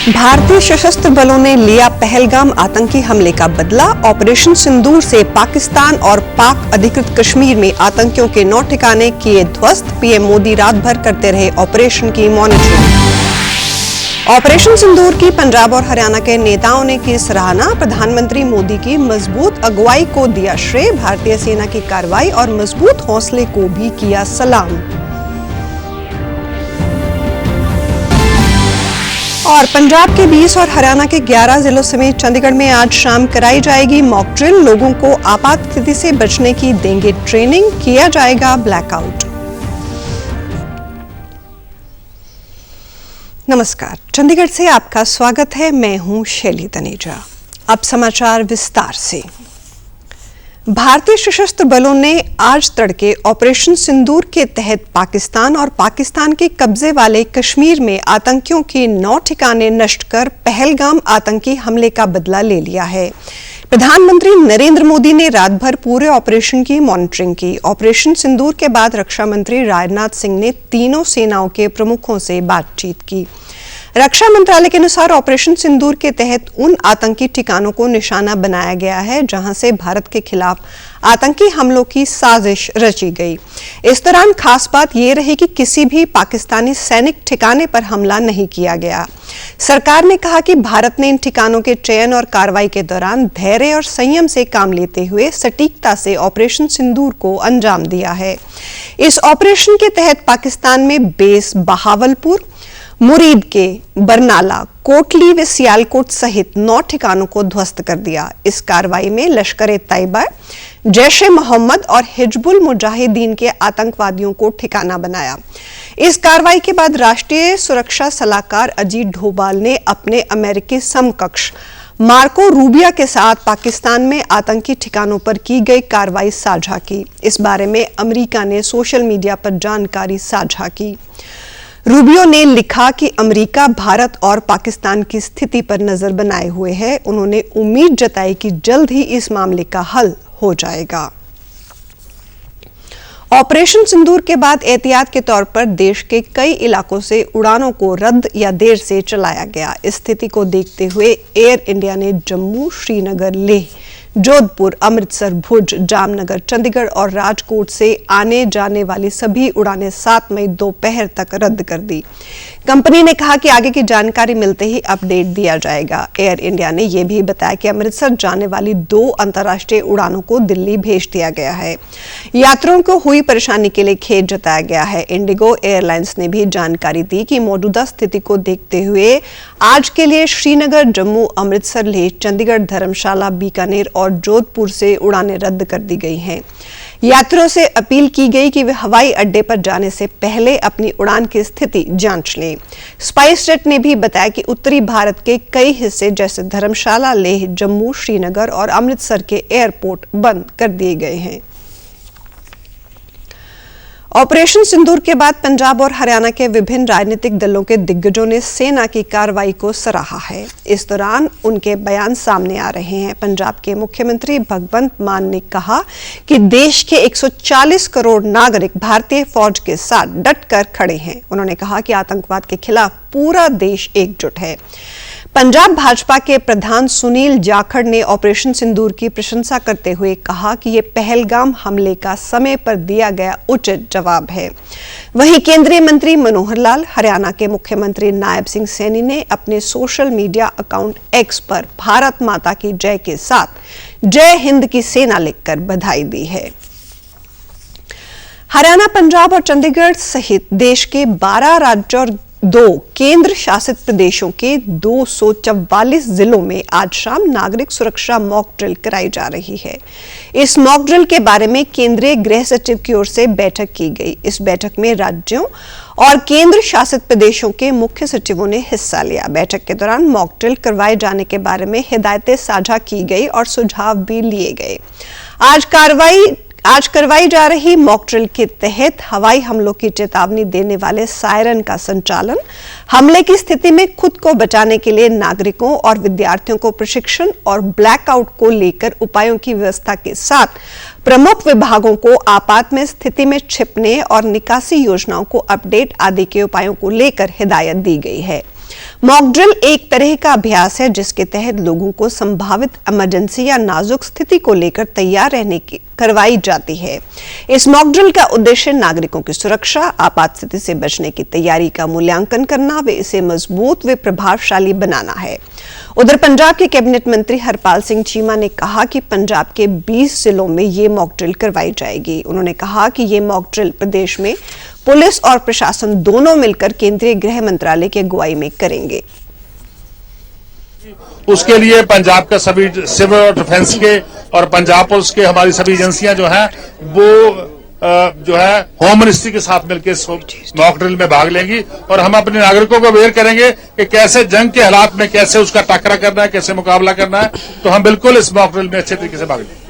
भारतीय सशस्त्र बलों ने लिया पहलगाम आतंकी हमले का बदला। ऑपरेशन सिंदूर से पाकिस्तान और पाक अधिकृत कश्मीर में आतंकियों के 9 ठिकाने किए ध्वस्त। पीएम मोदी रात भर करते रहे ऑपरेशन की मॉनिटरिंग। ऑपरेशन सिंदूर की पंजाब और हरियाणा के नेताओं ने की सराहना। प्रधानमंत्री मोदी की मजबूत अगुवाई को दिया श्रेय। भारतीय सेना की कार्रवाई और मजबूत हौसले को भी किया सलाम। और पंजाब के 20 और हरियाणा के 11 जिलों समेत चंडीगढ़ में आज शाम कराई जाएगी मॉक ड्रिल। लोगों को आपात स्थिति से बचने की देंगे ट्रेनिंग। किया जाएगा ब्लैकआउट। नमस्कार, चंडीगढ़ से आपका स्वागत है। मैं हूं शैली तनेजा। अब समाचार विस्तार से। भारतीय सशस्त्र बलों ने आज तड़के ऑपरेशन सिंदूर के तहत पाकिस्तान और पाकिस्तान के कब्जे वाले कश्मीर में आतंकियों के 9 ठिकाने नष्ट कर पहलगाम आतंकी हमले का बदला ले लिया है। प्रधानमंत्री नरेंद्र मोदी ने रात भर पूरे ऑपरेशन की मॉनिटरिंग की। ऑपरेशन सिंदूर के बाद रक्षा मंत्री राजनाथ सिंह ने तीनों सेनाओं के प्रमुखों से बातचीत की। रक्षा मंत्रालय के अनुसार ऑपरेशन सिंदूर के तहत उन आतंकी ठिकानों को निशाना बनाया गया है जहां से भारत के खिलाफ आतंकी हमलों की साजिश रची गई। इस दौरान खास बात यह रही कि किसी भी पाकिस्तानी सैनिक ठिकाने पर हमला नहीं किया गया। सरकार ने कहा कि भारत ने इन ठिकानों के चयन और कार्रवाई के दौरान धैर्य और संयम से काम लेते हुए सटीकता से ऑपरेशन सिंदूर को अंजाम दिया है। इस ऑपरेशन के तहत पाकिस्तान में बेस बहावलपुर, मुरीद के बरनाला, कोटली व सियालकोट सहित 9 ठिकानों को ध्वस्त कर दिया। इस कार्रवाई में लश्कर-ए-तैयबा, जैश-ए-मोहम्मद और हिजबुल मुजाहिदीन के आतंकवादियों को ठिकाना बनाया। इस कार्रवाई के बाद राष्ट्रीय सुरक्षा सलाहकार अजीत डोभाल ने अपने अमेरिकी समकक्ष मार्को रूबियो के साथ पाकिस्तान में आतंकी ठिकानों पर की गई कार्रवाई साझा की। इस बारे में अमेरिका ने सोशल मीडिया पर जानकारी साझा की। रूबियो ने लिखा कि अमेरिका भारत और पाकिस्तान की स्थिति पर नजर बनाए हुए है। उन्होंने उम्मीद जताई कि जल्द ही इस मामले का हल हो जाएगा। ऑपरेशन सिंदूर के बाद एहतियात के तौर पर देश के कई इलाकों से उड़ानों को रद्द या देर से चलाया गया। इस स्थिति को देखते हुए एयर इंडिया ने जम्मू, श्रीनगर, लेह, जोधपुर, अमृतसर, भुज, जामनगर, चंडीगढ़ और राजकोट से आने जाने वाली सभी उड़ानें 7 मई दोपहर तक रद्द कर दी। कंपनी ने कहा कि आगे की जानकारी मिलते ही अपडेट दिया जाएगा। एयर इंडिया ने यह भी बताया कि अमृतसर जाने वाली 2 अंतर्राष्ट्रीय उड़ानों को दिल्ली भेज दिया गया है। यात्रियों को हुई परेशानी के लिए खेद जताया गया है। इंडिगो एयरलाइंस ने भी जानकारी दी कि मौजूदा स्थिति को देखते हुए आज के लिए श्रीनगर, जम्मू, अमृतसर, लेह, चंडीगढ़, धर्मशाला, बीकानेर और जोधपुर से उड़ानें रद्द कर दी गई हैं। यात्रियों से अपील की गई कि वे हवाई अड्डे पर जाने से पहले अपनी उड़ान की स्थिति जांच लें। स्पाइसजेट ने भी बताया कि उत्तरी भारत के कई हिस्से जैसे धर्मशाला, लेह, जम्मू, श्रीनगर और अमृतसर के एयरपोर्ट बंद कर दिए गए हैं। ऑपरेशन सिंदूर के बाद पंजाब और हरियाणा के विभिन्न राजनीतिक दलों के दिग्गजों ने सेना की कार्रवाई को सराहा है। इस दौरान उनके बयान सामने आ रहे हैं। पंजाब के मुख्यमंत्री भगवंत मान ने कहा कि देश के 140 करोड़ नागरिक भारतीय फौज के साथ डटकर खड़े हैं। उन्होंने कहा कि आतंकवाद के खिलाफ पूरा देश एकजुट है। पंजाब भाजपा के प्रधान सुनील जाखड़ ने ऑपरेशन सिंदूर की प्रशंसा करते हुए कहा कि यह पहलगाम हमले का समय पर दिया गया उचित जवाब है। वहीं केंद्रीय मंत्री मनोहर लाल, हरियाणा के मुख्यमंत्री नायब सिंह सैनी ने अपने सोशल मीडिया अकाउंट एक्स पर भारत माता की जय के साथ जय हिंद की सेना लिखकर बधाई दी है। हरियाणा, पंजाब और चंडीगढ़ सहित देश के 12 राज्यों और 2 केंद्र शासित प्रदेशों के 244 जिलों में आज शाम नागरिक सुरक्षा मॉक ड्रिल कराई जा रही है। इस मॉक ड्रिल के बारे में केंद्रीय गृह सचिव की ओर से बैठक की गई। इस बैठक में राज्यों और केंद्र शासित प्रदेशों के मुख्य सचिवों ने हिस्सा लिया। बैठक के दौरान मॉक ड्रिल करवाए जाने के बारे में हिदायतें साझा की गई और सुझाव भी लिए गए। आज करवाई जा रही मॉक ड्रिल के तहत हवाई हमलों की चेतावनी देने वाले सायरन का संचालन, हमले की स्थिति में खुद को बचाने के लिए नागरिकों और विद्यार्थियों को प्रशिक्षण और ब्लैकआउट को लेकर उपायों की व्यवस्था के साथ प्रमुख विभागों को आपात में स्थिति में छिपने और निकासी योजनाओं को अपडेट आदि के उपायों को लेकर हिदायत दी गई है। मॉक ड्रिल एक तरह का अभ्यास है जिसके तहत लोगों को संभावित इमरजेंसी या नाजुक स्थिति को लेकर तैयार रहने की करवाई जाती है। इस मॉक ड्रिल का उद्देश्य नागरिकों की सुरक्षा, आपात स्थिति से बचने की तैयारी का मूल्यांकन करना व इसे मजबूत व प्रभावशाली बनाना है। उधर पंजाब के कैबिनेट मंत्री हरपाल सिंह चीमा ने कहा कि पंजाब के 20 जिलों में ये मॉक ड्रिल करवाई जाएगी। उन्होंने कहा कि ये मॉक ड्रिल प्रदेश में पुलिस और प्रशासन दोनों मिलकर केंद्रीय गृह मंत्रालय की अगुवाई में करेंगे। उसके लिए पंजाब का सभी सिविल डिफेंस के और पंजाब पुलिस के हमारी सभी एजेंसियां जो हैं वो जो है होम मिनिस्ट्री के साथ मिलकर मॉक ड्रिल में भाग लेंगी और हम अपने नागरिकों को अवेयर करेंगे कि कैसे जंग के हालात में कैसे उसका टकरा करना है, कैसे मुकाबला करना है। तो हम बिल्कुल इस मॉक ड्रिल में अच्छे तरीके से भाग लेंगे।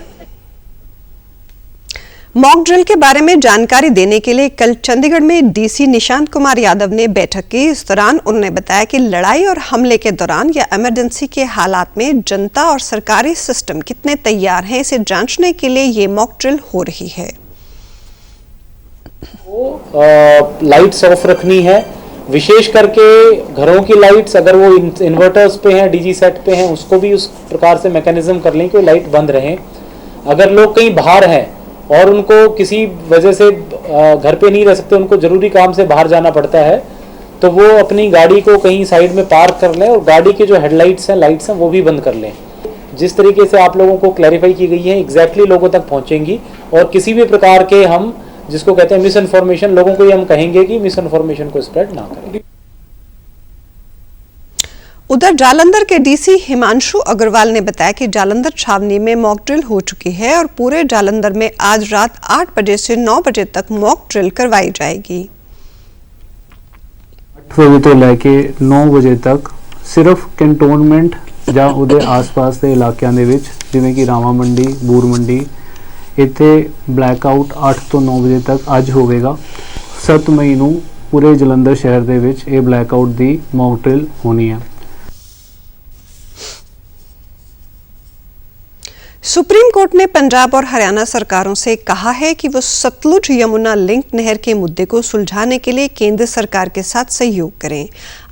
मॉक ड्रिल के बारे में जानकारी देने के लिए कल चंडीगढ़ में डीसी निशांत कुमार यादव ने बैठक की। इस दौरान उन्होंने बताया कि लड़ाई और हमले के दौरान या इमरजेंसी के हालात में जनता और सरकारी सिस्टम कितने तैयार हैं, इसे जांचने के लिए ये मॉक ड्रिल हो रही है। लाइट्स ऑफ रखनी है, विशेष करके घरों की लाइट्स अगर वो इन्वर्टर्स पे हैं, डीजी सेट पे हैं, उसको भी उस प्रकार से मैकेनिज्म कर लें कि लाइट बंद रहे। अगर लोग कहीं बाहर हैं और उनको किसी वजह से घर पे नहीं रह सकते, उनको जरूरी काम से बाहर जाना पड़ता है, तो वो अपनी गाड़ी को कहीं साइड में पार्क कर लें और गाड़ी के जो हेडलाइट्स हैं, लाइट्स हैं, वो भी बंद कर लें। जिस तरीके से आप लोगों को क्लैरिफाई की गई है एग्जैक्टली लोगों तक पहुंचेंगी और किसी भी प्रकार के हम जिसको कहते हैं मिस इन्फॉर्मेशन, लोगों को ये हम कहेंगे कि मिस इन्फॉर्मेशन को स्प्रेड ना करें। उधर जालंधर के डीसी हिमांशु अग्रवाल ने बताया कि जालंधर छावनी में मॉक ड्रिल हो चुकी है और पूरे जालंधर में आज रात 8 बजे से 9 बजे तक मॉक ड्रिल करवाई जाएगी। 8 बजे तो लेके 9 ਵਜੇ तक सिर्फ कैंटोनमेंट ਜਾਂ ਉਹਦੇ ਆਸ-ਪਾਸ ਦੇ ਇਲਾਕਿਆਂ ਦੇ ਵਿੱਚ ਜਿਵੇਂ ਕਿ ਰਾਮਾ ਮੰਡੀ, ਬੂਰ ਮੰਡੀ, ਇੱਥੇ ਬਲੈਕਆਊਟ 8 ਤੋਂ 9 ਵਜੇ ਤੱਕ ਅੱਜ ਹੋਵੇਗਾ। 7 ਮਈ ਨੂੰ ਪੂਰੇ ਜਲੰਧਰ ਸ਼ਹਿਰ ਦੇ ਵਿੱਚ ਇਹ ਬਲੈਕਆਊਟ ਦੀ ਮੌਕ ਡਰਿਲ ਹੋਣੀ ਹੈ। सुप्रीम कोर्ट ने पंजाब और हरियाणा सरकारों से कहा है कि वो सतलुज यमुना लिंक नहर के मुद्दे को सुलझाने के लिए केंद्र सरकार के साथ सहयोग करें।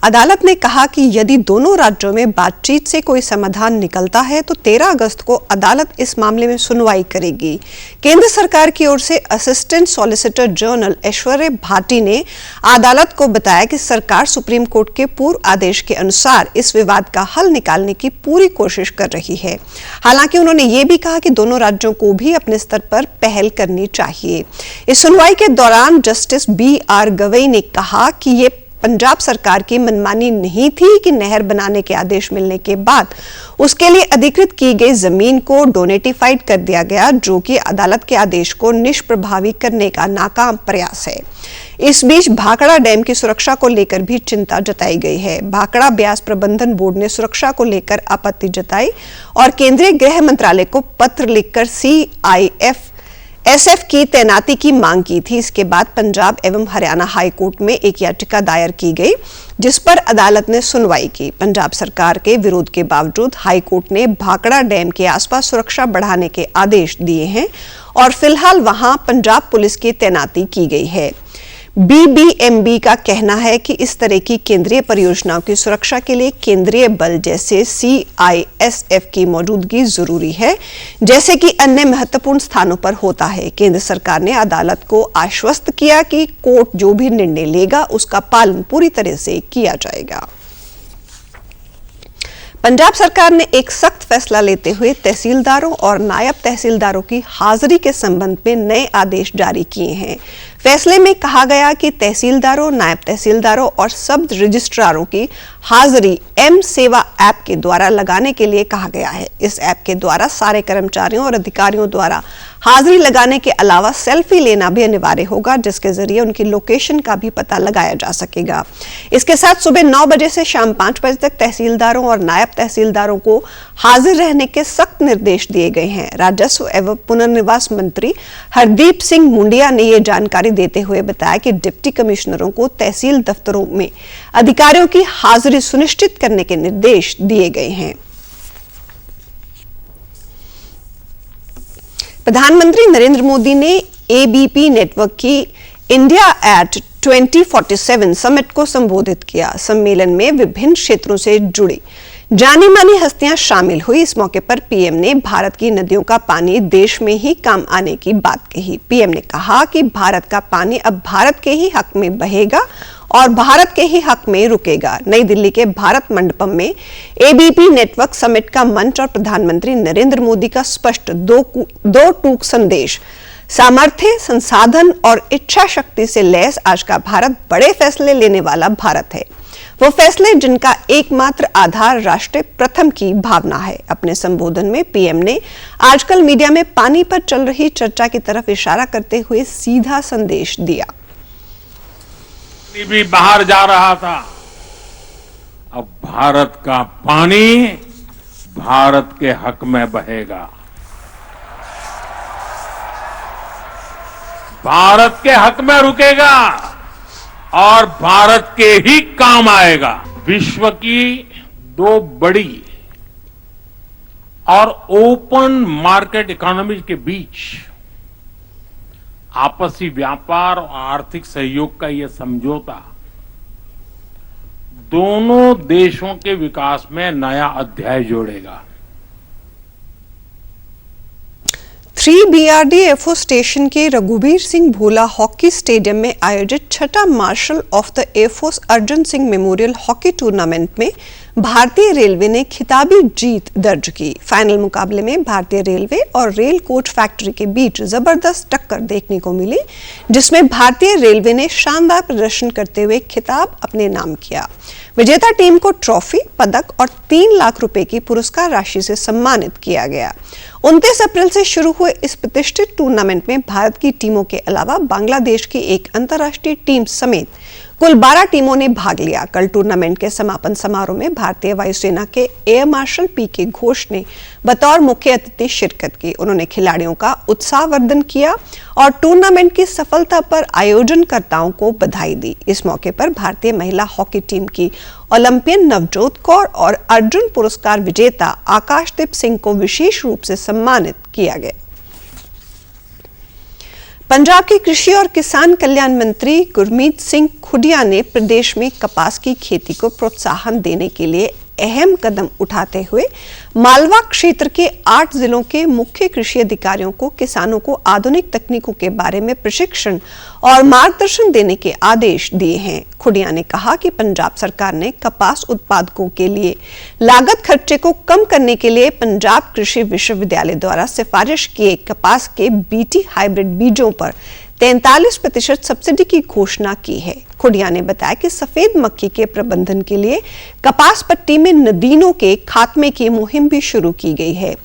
अदालत ने कहा कि यदि दोनों राज्यों में बातचीत से कोई समाधान निकलता है तो 13 अगस्त को अदालत इस मामले में सुनवाई करेगी। केंद्र सरकार की ओर से असिस्टेंट सॉलिसिटर जनरल ऐश्वर्य भाटी ने अदालत को बताया कि सरकार सुप्रीम कोर्ट के पूर्व आदेश के अनुसार इस विवाद का हल निकालने की पूरी कोशिश कर रही है। हालांकि उन्होंने ये भी कहा कि दोनों राज्यों को भी अपने स्तर पर पहल करनी चाहिए। इस सुनवाई के दौरान जस्टिस BR गवई ने कहा कि ये पंजाब सरकार की मनमानी नहीं थी कि नहर बनाने के आदेश मिलने के बाद उसके लिए अधिकृत की गई जमीन को डोनेटिफाइड कर दिया गया, जो कि अदालत के आदेश को निष्प्रभावी करने का नाकाम प्रयास है। इस बीच भाखड़ा डैम की सुरक्षा को लेकर भी चिंता जताई गई है। भाखड़ा ब्यास प्रबंधन बोर्ड ने सुरक्षा को लेकर आपत्ति जताई और केंद्रीय गृह मंत्रालय को पत्र लिखकर CIF की तैनाती की मांग की थी। इसके बाद पंजाब एवं हरियाणा हाई कोर्ट में एक याचिका दायर की गई जिस पर अदालत ने सुनवाई की। पंजाब सरकार के विरोध के बावजूद हाई कोर्ट ने भाखड़ा डैम के आसपास सुरक्षा बढ़ाने के आदेश दिए हैं और फिलहाल वहां पंजाब पुलिस की तैनाती की गई है। BBMB का कहना है कि इस तरह की केंद्रीय परियोजनाओं की सुरक्षा के लिए केंद्रीय बल जैसे CISF की मौजूदगी जरूरी है, जैसे कि अन्य महत्वपूर्ण स्थानों पर होता है। केंद्र सरकार ने अदालत को आश्वस्त किया कि कोर्ट जो भी निर्णय लेगा उसका पालन पूरी तरह से किया जाएगा। पंजाब सरकार ने एक सख्त फैसला लेते हुए तहसीलदारों और नायब तहसीलदारों की हाजिरी के संबंध में नए आदेश जारी किए हैं। फैसले में कहा गया कि तहसीलदारों, नायब तहसीलदारों और सब रजिस्ट्रारों की हाजिरी M सेवा ऐप के द्वारा लगाने के लिए कहा गया है। इस ऐप के द्वारा सारे कर्मचारियों और अधिकारियों द्वारा हाजिरी लगाने के अलावा सेल्फी लेना भी अनिवार्य होगा, जिसके जरिए उनकी लोकेशन का भी पता लगाया जा सकेगा। इसके साथ सुबह 9 बजे से शाम 5 बजे तक तहसीलदारों और नायब तहसीलदारों को हाजिर रहने के सख्त निर्देश दिए गए हैं। राजस्व एवं पुनर्निवास मंत्री हरदीप सिंह मुंडिया ने ये जानकारी देते हुए बताया कि डिप्टी कमिश्नरों को तहसील दफ्तरों में अधिकारियों की हाजिरी सुनिश्चित करने के निर्देश दिए गए हैं। प्रधानमंत्री नरेंद्र मोदी ने ABP नेटवर्क की इंडिया एट 2047 समिट को संबोधित किया। सम्मेलन में विभिन्न क्षेत्रों से जुड़ी जानी मानी हस्तियां शामिल हुई। इस मौके पर पीएम ने भारत की नदियों का पानी देश में ही काम आने की बात कही। पीएम ने कहा कि भारत का पानी अब भारत के ही हक में बहेगा और भारत के ही हक में रुकेगा। नई दिल्ली के भारत मंडपम में एबीपी नेटवर्क समिट का मंच और प्रधानमंत्री नरेंद्र मोदी का स्पष्ट दो टूक संदेश, सामर्थ्य, संसाधन और इच्छा शक्ति से लैस आज का भारत बड़े फैसले लेने वाला भारत है। वो फैसले जिनका एकमात्र आधार राष्ट्र प्रथम की भावना है। अपने संबोधन में पीएम ने आजकल मीडिया में पानी पर चल रही चर्चा की तरफ इशारा करते हुए सीधा संदेश दिया। भी बाहर जा रहा था, अब भारत का पानी भारत के हक में बहेगा, भारत के हक में रुकेगा और भारत के ही काम आएगा। विश्व की दो बड़ी और ओपन मार्केट इकोनॉमी के बीच आपसी व्यापार और आर्थिक सहयोग का यह समझौता दोनों देशों के विकास में नया अध्याय जोड़ेगा। 3BRDFO स्टेशन के रघुवीर सिंह भोला हॉकी स्टेडियम में आयोजित छठा marshal of the air force Arjun Singh memorial hockey tournament में भारतीय रेलवे ने खिताबी जीत दर्ज की। फाइनल मुकाबले में भारतीय रेलवे और रेल कोच फैक्ट्री के बीच जबरदस्त टक्कर देखने को मिली, जिसमें भारतीय रेलवे ने शानदार प्रदर्शन करते हुए खिताब अपने नाम किया। विजेता टीम को ट्रॉफी, पदक और 3 लाख रुपए की पुरस्कार राशि से सम्मानित किया गया। 29 अप्रैल से शुरू हुए इस प्रतिष्ठित टूर्नामेंट में भारत की टीमों के अलावा बांग्लादेश की एक अंतर्राष्ट्रीय टीम समेत कुल 12 टीमों ने भाग लिया। कल टूर्नामेंट के समापन समारोह में भारतीय वायुसेना के एयर मार्शल पीके घोष ने बतौर मुख्य अतिथि शिरकत की। उन्होंने खिलाड़ियों का उत्साहवर्धन किया और टूर्नामेंट की सफलता पर आयोजनकर्ताओं को बधाई दी। इस मौके पर भारतीय महिला हॉकी टीम की ओलंपियन नवजोत कौर और अर्जुन पुरस्कार विजेता आकाशदीप सिंह को विशेष रूप से सम्मानित किया गया। पंजाब के कृषि और किसान कल्याण मंत्री गुरमीत सिंह खुडिया ने प्रदेश में कपास की खेती को प्रोत्साहन देने के लिए अहम कदम उठाते हुए मालवा क्षेत्र के 8 जिलों के मुख्य कृषि अधिकारियों को किसानों को आधुनिक तकनीकों के बारे में प्रशिक्षण और मार्गदर्शन देने के आदेश दिए हैं। खुडिया ने कहा कि पंजाब सरकार ने कपास उत्पादकों के लिए लागत खर्चे को कम करने के लिए पंजाब कृषि विश्वविद्यालय द्वारा सिफारिश किए कपास के बीटी हाइब्रिड बीजों पर 43% सब्सिडी की घोषणा की है। खुडिया ने बताया कि सफेद मक्खी के प्रबंधन के लिए कपास पट्टी में नदीनों के खात्मे की मुहिम भी शुरू की गई है।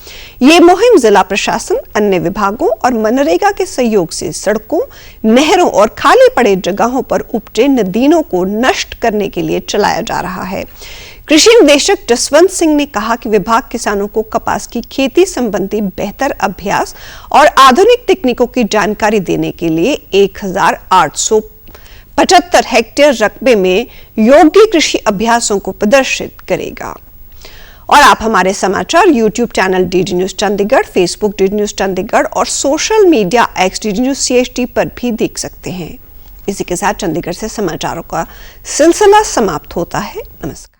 ये मुहिम जिला प्रशासन, अन्य विभागों और मनरेगा के सहयोग से सड़कों, नहरों और खाली पड़े जगहों पर उपजे नदीनों को नष्ट करने के लिए चलाया जा रहा है। कृषि निदेशक जसवंत सिंह ने कहा कि विभाग किसानों को कपास की खेती संबंधी बेहतर अभ्यास और आधुनिक तकनीकों की जानकारी देने के लिए 1875 हेक्टेयर रकबे में योग्य कृषि अभ्यासों को प्रदर्शित करेगा। और आप हमारे समाचार YouTube channel DD news Chandigarh, Facebook DD news Chandigarh और social media X DD news CHT पर भी देख सकते हैं। इसी के साथ चंडीगढ़ से समाचारों का सिलसिला समाप्त होता है। नमस्कार।